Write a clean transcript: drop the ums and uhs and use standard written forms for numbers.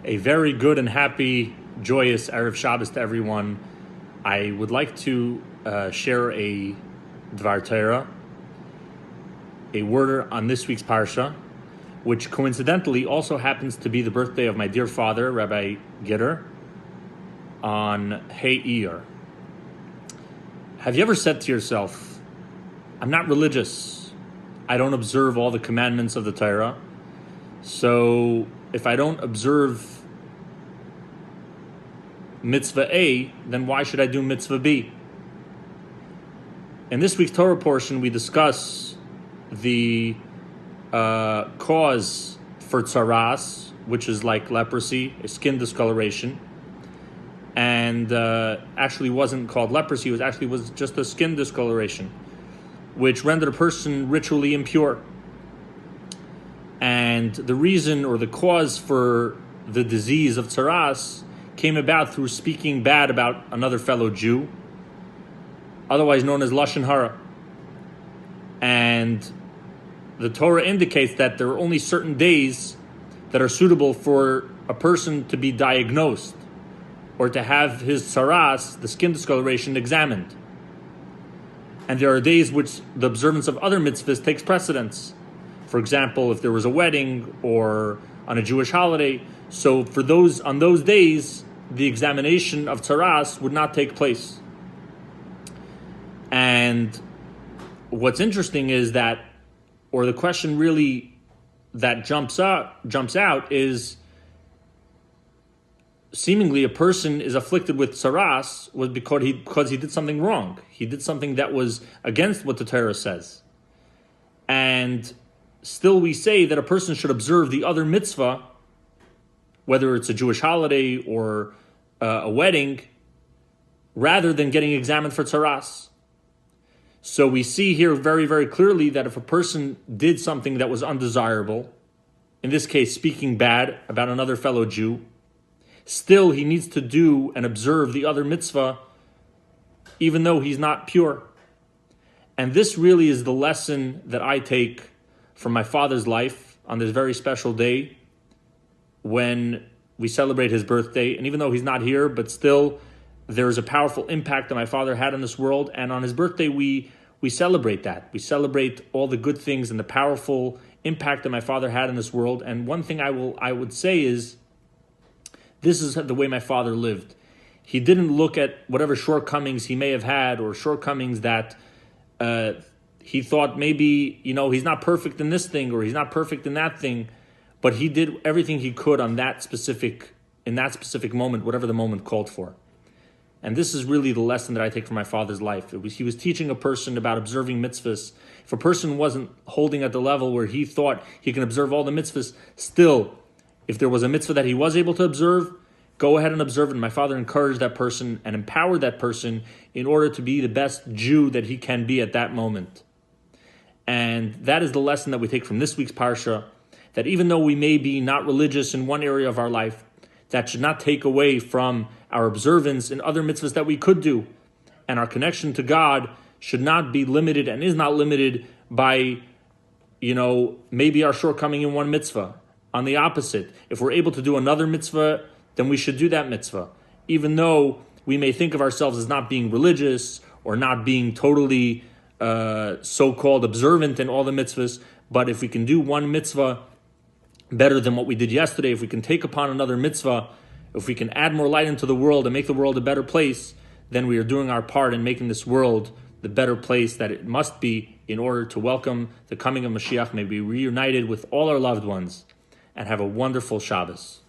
A very good and happy, joyous Erev Shabbos to everyone. I would like to share a Dvar Torah, a word on this week's Parsha, which coincidentally also happens to be the birthday of my dear father, Rabbi Giter, on Hey Iyar. Have you ever said to yourself, I'm not religious, I don't observe all the commandments of the Torah, so if I don't observe mitzvah A, then why should I do mitzvah B? In this week's Torah portion, we discuss the cause for tzaras, which is like leprosy, a skin discoloration, and actually wasn't called leprosy, it was just a skin discoloration, which rendered a person ritually impure. And the reason or the cause for the disease of tzaras came about through speaking bad about another fellow Jew, otherwise known as Lashon Hara. And the Torah indicates that there are only certain days that are suitable for a person to be diagnosed or to have his tzaras, the skin discoloration, examined. And there are days which the observance of other mitzvahs takes precedence. For example, if there was a wedding or on a Jewish holiday, so on those days, the examination of tzaras would not take place. And what's interesting is that, or the question really that jumps out is, seemingly a person is afflicted with tzaras was because he did something wrong. He did something that was against what the Torah says. And still we say that a person should observe the other mitzvah, whether it's a Jewish holiday or a wedding, rather than getting examined for tzaras. So we see here very, very clearly that if a person did something that was undesirable, in this case speaking bad about another fellow Jew, still he needs to do and observe the other mitzvah, even though he's not pure. And this really is the lesson that I take from my father's life on this very special day when we celebrate his birthday. And even though he's not here, but still there is a powerful impact that my father had on this world. And on his birthday, we celebrate that. We celebrate all the good things and the powerful impact that my father had in this world. And one thing I would say is, this is the way my father lived. He didn't look at whatever shortcomings he may have had or shortcomings that he thought maybe, he's not perfect in this thing or he's not perfect in that thing, but he did everything he could in that specific moment, whatever the moment called for. And this is really the lesson that I take from my father's life. He was teaching a person about observing mitzvahs. If a person wasn't holding at the level where he thought he can observe all the mitzvahs, still, if there was a mitzvah that he was able to observe, go ahead and observe it. And my father encouraged that person and empowered that person in order to be the best Jew that he can be at that moment. And that is the lesson that we take from this week's Parsha, that even though we may be not religious in one area of our life, that should not take away from our observance in other mitzvahs that we could do. And our connection to God should not be limited and is not limited by, maybe our shortcoming in one mitzvah. On the opposite, if we're able to do another mitzvah, then we should do that mitzvah. Even though we may think of ourselves as not being religious or not being totally so-called observant in all the mitzvahs, but if we can do one mitzvah better than what we did yesterday, if we can take upon another mitzvah, if we can add more light into the world and make the world a better place, then we are doing our part in making this world the better place that it must be in order to welcome the coming of Mashiach. May we be reunited with all our loved ones and have a wonderful Shabbos.